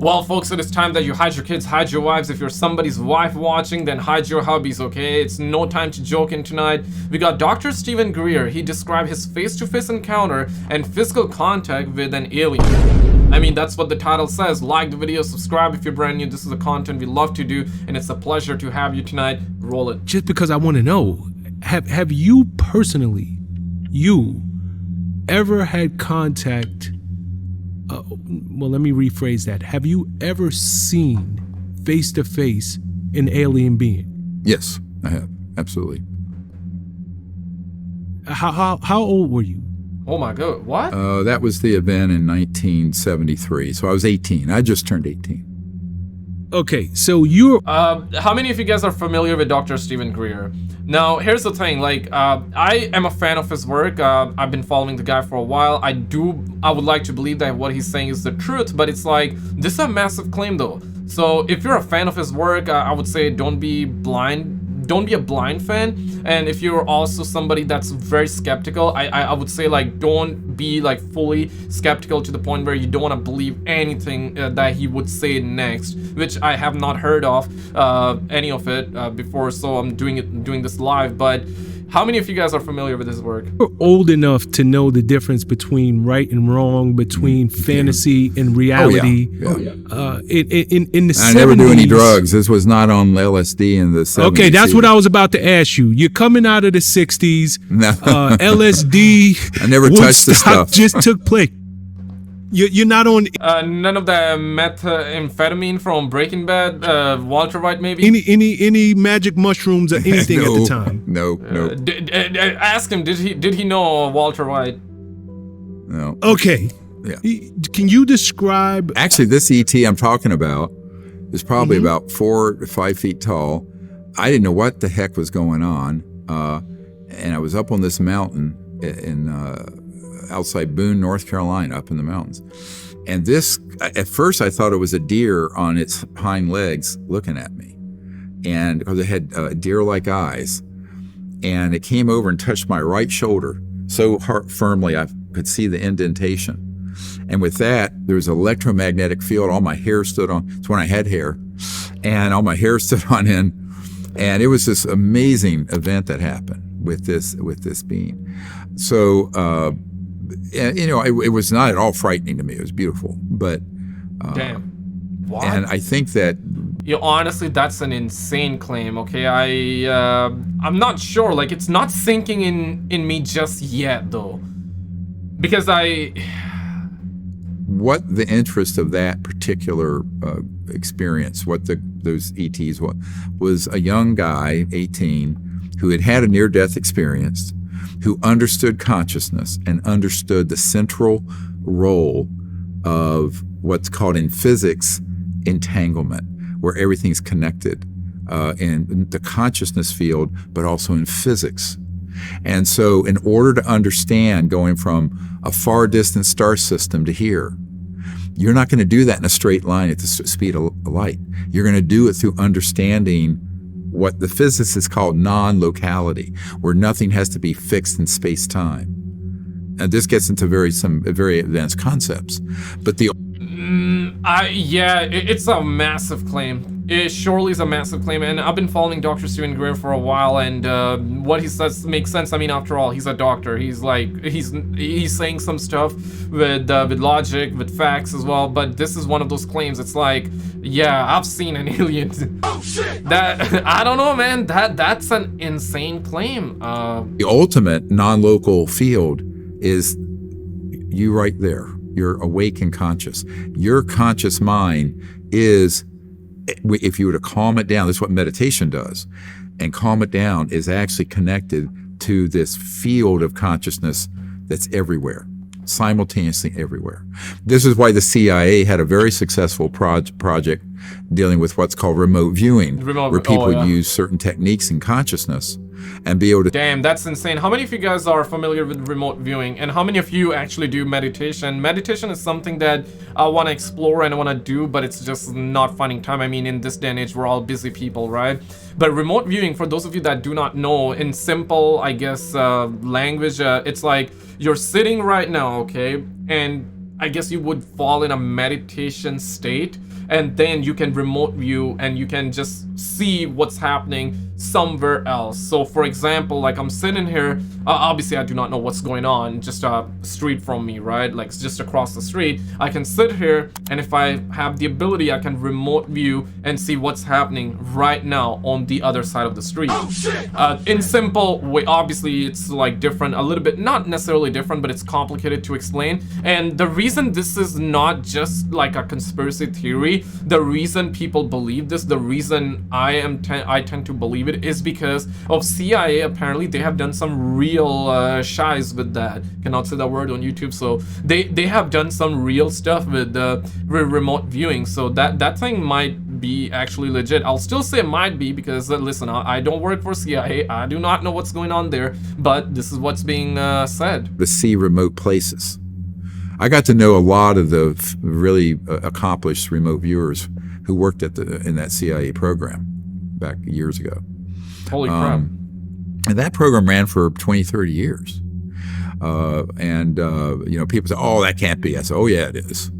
Well, folks, it is time that you hide your kids, hide your wives. If you're somebody's wife watching, then hide your hubbies, okay? It's no time to joke in tonight. We got Dr. Stephen Greer. He described his face-to-face encounter and physical contact with an alien. I mean, that's what the title says. Like the video, subscribe if you're brand new. This is the content we love to do, and it's a pleasure to have you tonight. Roll it. Just because I want to know, have you personally, ever had contact? Well, let me rephrase that. Have you ever seen face-to-face an alien being? Yes, I have. Absolutely. How old were you? Oh my God, what? That was the event in 1973. So I was 18. I just turned 18. Okay, so you're... How many of you guys are familiar with Dr. Stephen Greer? Now, here's the thing, like, I am a fan of his work. I've been following the guy for a while. I would like to believe that what he's saying is the truth, but it's like, this is a massive claim though. So if you're a fan of his work, I would say don't be blind. Don't be a blind fan. And if you're also somebody that's very skeptical, I would say, like, don't be like fully skeptical to the point where you don't want to believe anything that he would say next, which I have not heard of any of it before, so I'm doing this live. But how many of you guys are familiar with his work? You're old enough to know the difference between right and wrong, between fantasy and reality. Oh, yeah. In the 70s. I never do any drugs. This was not on LSD in the 70s. Okay, that's what I was about to ask you. You're coming out of the 60s. No. LSD. I never touched the stuff. Just took place. You're not on none of the methamphetamine from Breaking Bad, Walter White maybe? any magic mushrooms or anything No, at the time. No. Ask him, did he know Walter White? No. Okay. Yeah. Can you describe... Actually, this ET I'm talking about is probably about 4 to 5 feet tall. I didn't know what the heck was going on, and I was up on this mountain in outside Boone, North Carolina, up in the mountains. And this, at first I thought it was a deer on its hind legs looking at me. And because it had deer-like eyes. And it came over and touched my right shoulder so firmly I could see the indentation. And with that, there was an electromagnetic field. All my hair stood on, it's when I had hair. And all my hair stood on end. And it was this amazing event that happened with this being. So, you know, it was not at all frightening to me. It was beautiful, but damn, what? And I think that, you know, honestly, that's an insane claim. Okay, I'm not sure. Like, it's not sinking in me just yet, though, because what the interest of that particular experience, what those ETs was a young guy, 18, who had a near-death experience, who understood consciousness and understood the central role of what's called in physics entanglement, where everything's connected in the consciousness field, but also in physics. And so in order to understand going from a far distant star system to here, you're not going to do that in a straight line at the speed of light. You're going to do it through understanding what the physicists call non-locality, where nothing has to be fixed in space-time. And this gets into some very advanced concepts. But the it's a massive claim. It surely is a massive claim, and I've been following Dr. Stephen Greer for a while, and what he says makes sense. I mean, after all, he's a doctor. He's like, he's saying some stuff with logic, with facts as well. But this is one of those claims. It's like, yeah, I've seen an alien. Oh shit! That I don't know, man. That's an insane claim. The ultimate non-local field is you right there. You're awake and conscious. Your conscious mind is, if you were to calm it down, this is what meditation does, and calm it down is actually connected to this field of consciousness that's everywhere, simultaneously everywhere. This is why the CIA had a very successful project dealing with what's called remote viewing, where people use certain techniques in consciousness and be able to... Damn, that's insane. How many of you guys are familiar with remote viewing, and how many of you actually do meditation? Meditation is something that I want to explore and I want to do, but it's just not finding time. I mean, in this day and age, we're all busy people, right? But remote viewing, for those of you that do not know, in simple, I guess, language, it's like you're sitting right now, okay, and I guess you would fall in a meditation state, and then you can remote view and you can just see what's happening somewhere else. So for example, like I'm sitting here, obviously I do not know what's going on just a street from me, right? Like just across the street. I can sit here, and if I have the ability, I can remote view and see what's happening right now on the other side of the street. In simple way, obviously it's like different a little bit, not necessarily different, but it's complicated to explain. And the reason this is not just like a conspiracy theory, the reason people believe this, the reason I tend to believe it, is because of CIA. Apparently they have done some real shies with that. Cannot say that word on YouTube. So they have done some real stuff with remote viewing. So that thing might be actually legit. I'll still say it might be because listen, I don't work for CIA. I do not know what's going on there, but this is what's being said. To see remote places. I got to know a lot of the really accomplished remote viewers who worked in that CIA program back years ago. Holy crap. And that program ran for 20, 30 years. People say, oh, that can't be. I said, oh, yeah, it is.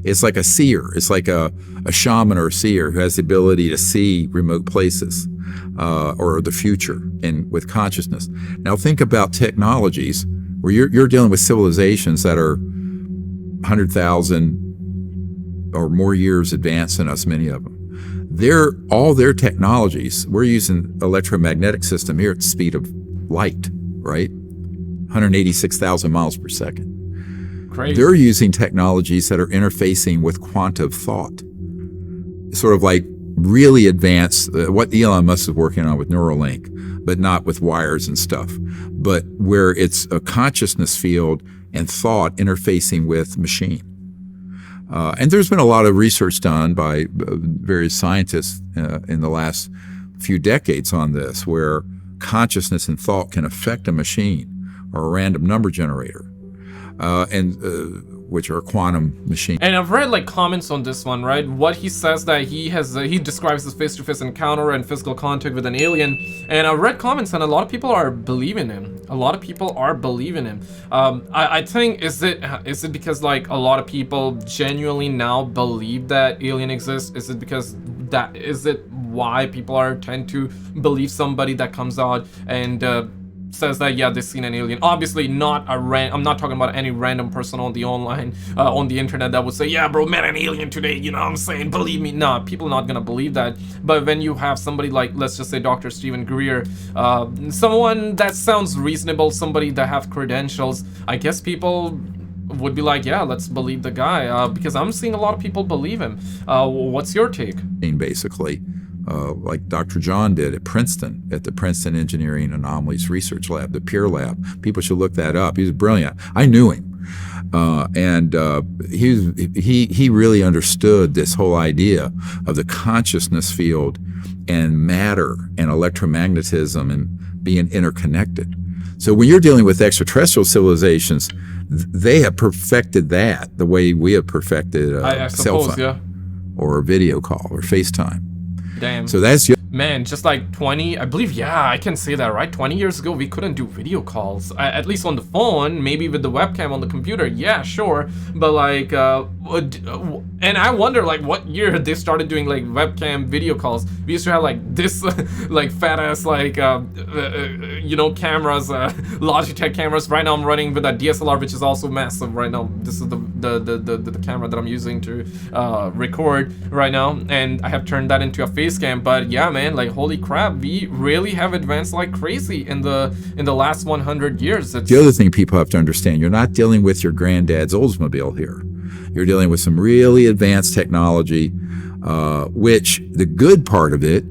It's like a seer. It's like a shaman or a seer who has the ability to see remote places or the future and with consciousness. Now, think about technologies where you're dealing with civilizations that are 100,000 or more years advanced than us, many of them. All their technologies, we're using electromagnetic system here at the speed of light, right? 186,000 miles per second. Crazy. They're using technologies that are interfacing with quantum thought. Sort of like really advanced, what Elon Musk is working on with Neuralink, but not with wires and stuff, but where it's a consciousness field and thought interfacing with machine. And there's been a lot of research done by various scientists in the last few decades on this, where consciousness and thought can affect a machine or a random number generator, which are quantum machines. And I've read like comments on this one, right? What he says that he describes as face-to-face encounter and physical contact with an alien. And I've read comments, and a lot of people are believing him. A lot of people are believing him. I think is it because like a lot of people genuinely now believe that alien exists? Is it why people tend to believe somebody that comes out and says that yeah, they've seen an alien? Obviously not I'm not talking about any random person on the online on the internet that would say, yeah bro, met an alien today, you know what I'm saying, believe me. Nah, people are not gonna believe that. But when you have somebody like, let's just say Dr. Stephen Greer, someone that sounds reasonable, somebody that have credentials, I guess people would be like, yeah, let's believe the guy, because I'm seeing a lot of people believe him. What's your take? Basically, like Dr. John did at Princeton, at the Princeton Engineering Anomalies Research Lab, the Peer Lab. People should look that up. He was brilliant. I knew him. He really understood this whole idea of the consciousness field and matter and electromagnetism and being interconnected. So when you're dealing with extraterrestrial civilizations, they have perfected that the way we have perfected I cell suppose, phone yeah. or video call or FaceTime. Damn. So that's Man, just like 20, I believe, yeah, I can say that, right? 20 years ago, we couldn't do video calls, at least on the phone, maybe with the webcam on the computer, yeah, sure. But like, and I wonder like what year they started doing like webcam video calls. We used to have like this, like fat ass, like, cameras, Logitech cameras. Right now I'm running with a DSLR, which is also massive right now. This is the camera that I'm using to record right now. And I have turned that into a face cam, but yeah, man. Like holy crap, we really have advanced like crazy in the last 100 years. The other thing people have to understand, you're not dealing with your granddad's Oldsmobile here. You're dealing with some really advanced technology, which the good part of it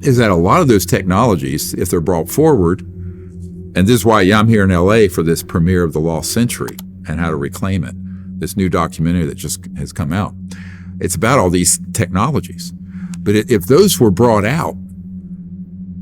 is that a lot of those technologies, if they're brought forward, and this is why I'm here in LA for this premiere of The Lost Century and How to Reclaim It, this new documentary that just has come out. It's about all these technologies. But if those were brought out,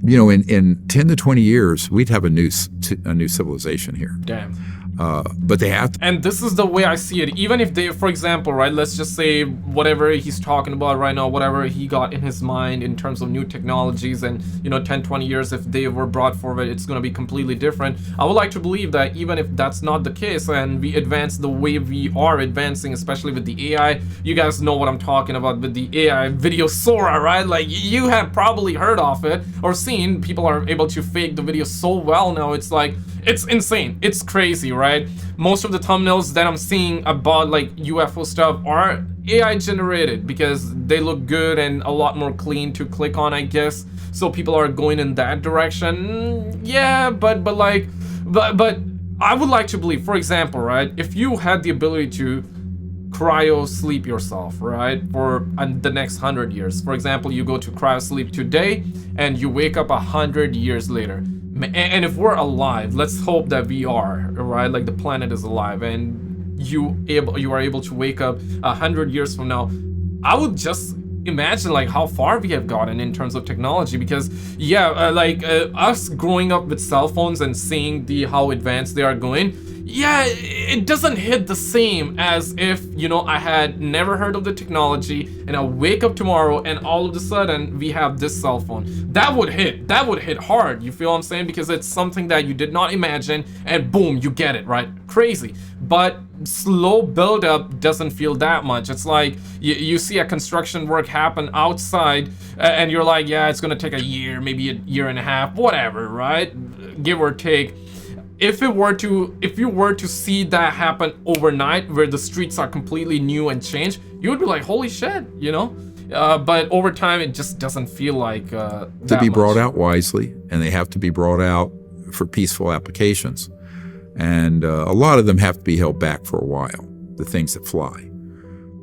in 10 to 20 years, we'd have a new civilization here. Damn. But they have to. And this is the way I see it. Even if they, for example, right, let's just say whatever he's talking about right now, whatever he got in his mind in terms of new technologies and, 10, 20 years, if they were brought forward, it's going to be completely different. I would like to believe that even if that's not the case and we advance the way we are advancing, especially with the AI, you guys know what I'm talking about with the AI video Sora, right? Like, you have probably heard of it or seen. People are able to fake the video so well now. It's like, it's insane. It's crazy, right? Most of the thumbnails that I'm seeing about like UFO stuff are AI generated because they look good and a lot more clean to click on, I guess. So people are going in that direction. Yeah, but I would like to believe, for example, right, if you had the ability to cryo sleep yourself, right, for the next 100 years. For example, you go to cryo sleep today and you wake up 100 years later. And if we're alive, let's hope that we are, right? Like the planet is alive, and you are able to wake up 100 years from now. I would just imagine like how far we have gotten in terms of technology, because us growing up with cell phones and seeing how advanced they are going. Yeah, it doesn't hit the same as if, I had never heard of the technology and I wake up tomorrow and all of a sudden we have this cell phone. That would hit hard, you feel what I'm saying? Because it's something that you did not imagine and boom, you get it, right? Crazy. But slow build up doesn't feel that much. It's like you see a construction work happen outside and you're like, yeah, it's gonna take a year, maybe a year and a half, whatever, right? Give or take. If you were to see that happen overnight, where the streets are completely new and changed, you would be like, holy shit, But over time, it just doesn't feel like to be brought out wisely, and they have to be brought out for peaceful applications. And a lot of them have to be held back for a while. The things that fly,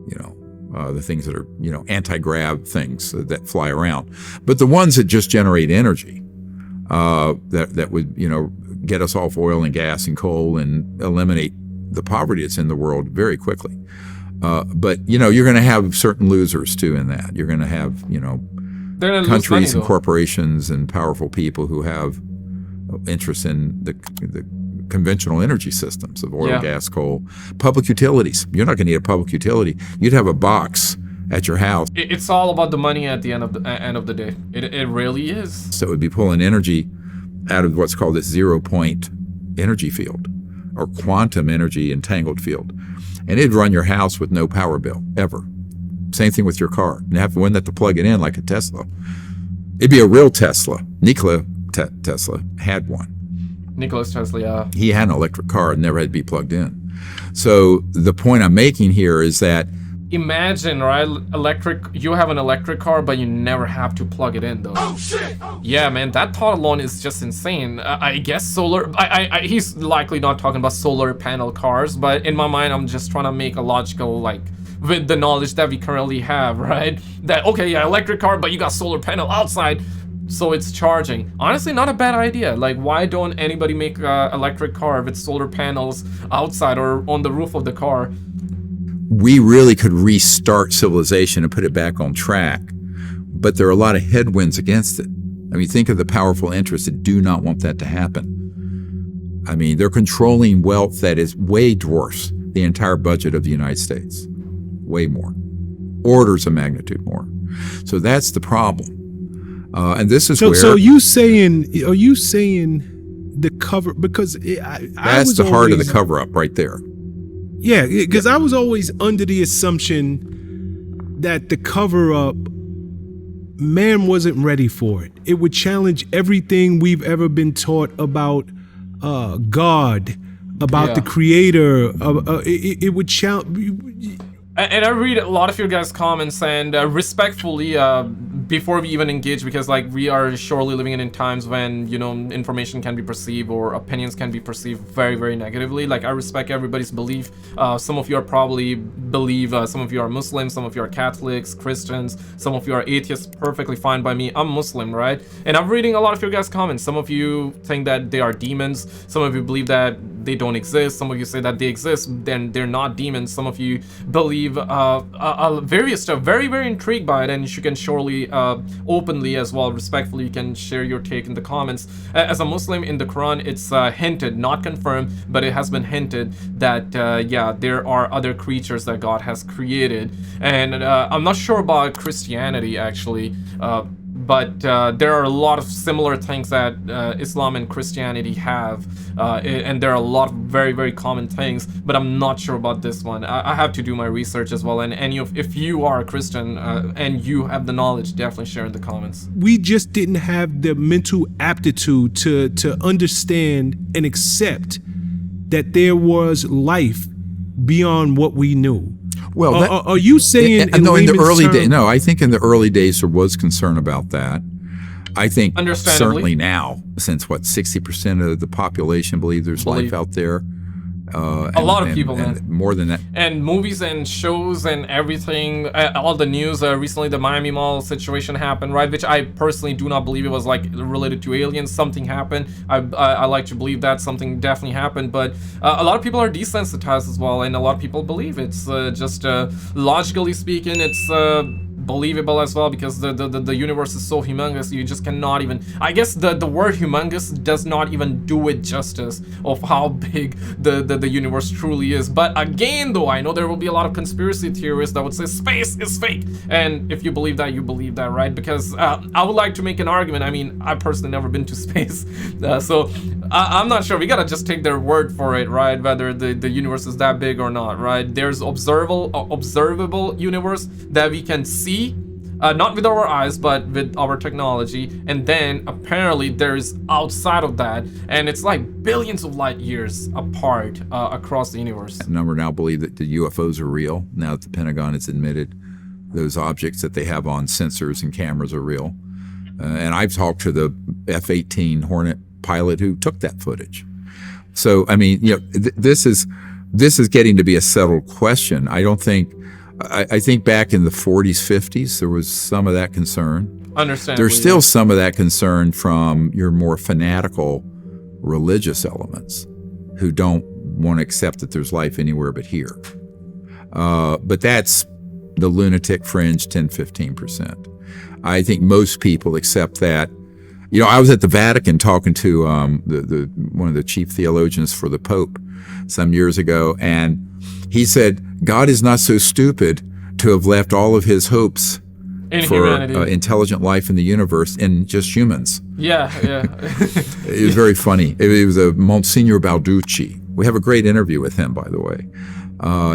the things that are, anti-grav things that fly around. But the ones that just generate energy, that would, get us off oil and gas and coal and eliminate the poverty that's in the world very quickly. But, you're going to have certain losers too in that. You're going to have, countries and corporations and powerful people who have interest in the conventional energy systems of oil, gas, coal. Public utilities. You're not going to need a public utility. You'd have a box at your house. It's all about the money at the end of the day. It really is. So it would be pulling energy out of what's called this 0-point energy field or quantum energy entangled field. And it'd run your house with no power bill, ever. Same thing with your car. You wouldn't have to plug it in like a Tesla. It'd be a real Tesla. Nikola Tesla had one. Nicholas Tesla, yeah. He had an electric car and never had to be plugged in. So the point I'm making here is that imagine, right, you have an electric car, but you never have to plug it in, though. Oh, shit! Yeah, man, that thought alone is just insane. I guess solar, he's likely not talking about solar panel cars, but in my mind, I'm just trying to make a logical, with the knowledge that we currently have, right? That, okay, yeah, electric car, but you got solar panel outside, so it's charging. Honestly, not a bad idea. Like, why don't anybody make an electric car with solar panels outside or on the roof of the car? We really could restart civilization and put it back on track, but there are a lot of headwinds against it. I mean, think of the powerful interests that do not want that to happen. I mean, they're controlling wealth that is way dwarfs the entire budget of the United States. Way more. Orders of magnitude more. So that's the problem. And this is where... So are you saying the cover, because that's the heart of the cover-up right there. Yeah, because I was always under the assumption that the cover-up, man wasn't ready for it. It would challenge everything we've ever been taught about God, about the Creator. It would challenge... And I read a lot of your guys' comments, and respectfully, before we even engage, because we are surely living in times when information can be perceived or opinions can be perceived very, very negatively. I respect everybody's belief. Some of you are probably believe, some of you are Muslims, some of you are Catholics, Christians, some of you are atheists. Perfectly fine by me. I'm Muslim, right? And I'm reading a lot of your guys' comments. Some of you think that they are demons. Some of you believe that they don't exist. Some of you say that they exist, then they're not demons. Some of you believe various stuff. Very, very intrigued by it, and you can surely openly as well, respectfully, you can share your take in the comments. As a Muslim, in the Quran, it's hinted, not confirmed, but it has been hinted that yeah, there are other creatures that God has created. And I'm not sure about Christianity actually, but there are a lot of similar things that Islam and Christianity have, and there are a lot of very, very common things, but I'm not sure about this one. I have to do my research as well, and if you are a Christian and you have the knowledge, definitely share in the comments. We just didn't have the mental aptitude to understand and accept that there was life beyond what we knew. Well, are you saying no? In the early days, no. I think in the early days there was concern about that. I think certainly now, since 60% of the population believe there's life out there. A lot of people, man. More than that. And movies and shows and everything, all the news. Recently, the Miami Mall situation happened, right? Which I personally do not believe it was like related to aliens. Something happened. I like to believe that something definitely happened, but a lot of people are desensitized as well, and a lot of people believe it's just logically speaking, it's believable as well, because the universe is so humongous. You just cannot even, I guess the word humongous does not even do it justice of how big the universe truly is. But again, though, I know there will be a lot of conspiracy theorists that would say space is fake, and if you believe that, you believe that, right? Because I would like to make an argument. I mean, I personally never been to space, so I'm not sure. We gotta just take their word for it, right? Whether the universe is that big or not, right? There's observable universe that we can see, not with our eyes, but with our technology, and then apparently there's outside of that, and it's like billions of light years apart across the universe. A number now believe that the UFOs are real. Now that the Pentagon has admitted those objects that they have on sensors and cameras are real. And I've talked to the F-18 Hornet pilot who took that footage. So, I mean, you know, this is getting to be a settled question. I think back in the 40s, 50s, there was some of that concern. Understandably, there's still some of that concern from your more fanatical religious elements who don't want to accept that there's life anywhere but here. But that's the lunatic fringe, 10-15%. I think most people accept that. You know, I was at the Vatican talking to one of the chief theologians for the Pope some years ago, and he said, God is not so stupid to have left all of his hopes for intelligent life in the universe in just humans. Yeah. It was very funny. It was a Monsignor Balducci. We have a great interview with him, by the way.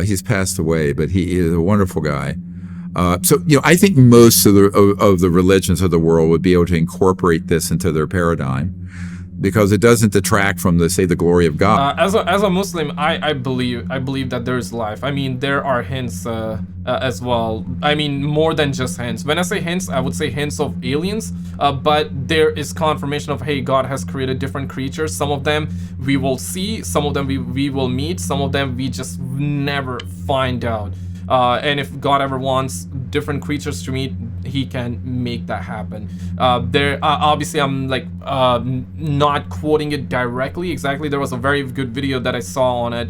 He's passed away, but he is a wonderful guy. So, you know, I think most of the religions of the world would be able to incorporate this into their paradigm, because it doesn't detract from the glory of God. As a Muslim, I believe that there is life. I mean, there are hints as well. I mean, more than just hints. When I say hints, I would say hints of aliens, but there is confirmation of, hey, God has created different creatures. Some of them we will see, some of them we will meet, some of them we just never find out. And if God ever wants different creatures to meet, he can make that happen. Obviously, I'm like not quoting it directly exactly. There was a very good video that I saw on it.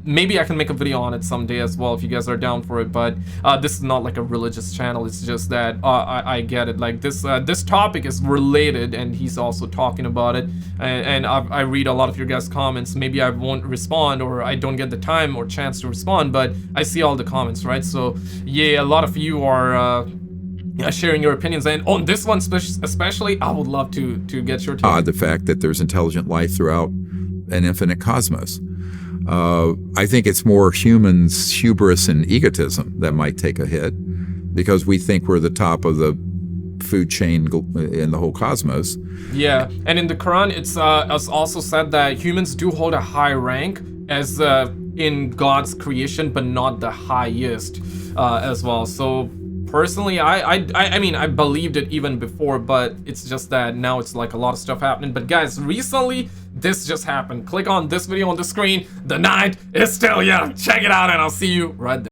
Maybe I can make a video on it someday as well if you guys are down for it. But this is not like a religious channel. It's just that I get it. Like this topic is related, and he's also talking about it. And I read a lot of your guys' comments. Maybe I won't respond, or I don't get the time or chance to respond, but I see all the comments, right? So yeah, a lot of you are sharing your opinions, and on this one especially, I would love to get your take. The fact that there's intelligent life throughout an infinite cosmos. I think it's more humans' hubris and egotism that might take a hit, because we think we're the top of the food chain in the whole cosmos. Yeah, and in the Quran, it's also said that humans do hold a high rank as in God's creation, but not the highest as well. So personally, I mean, I believed it even before, but it's just that now it's like a lot of stuff happening. But guys, recently this just happened. Click on this video on the screen. The night is still young. Check it out, and I'll see you right there.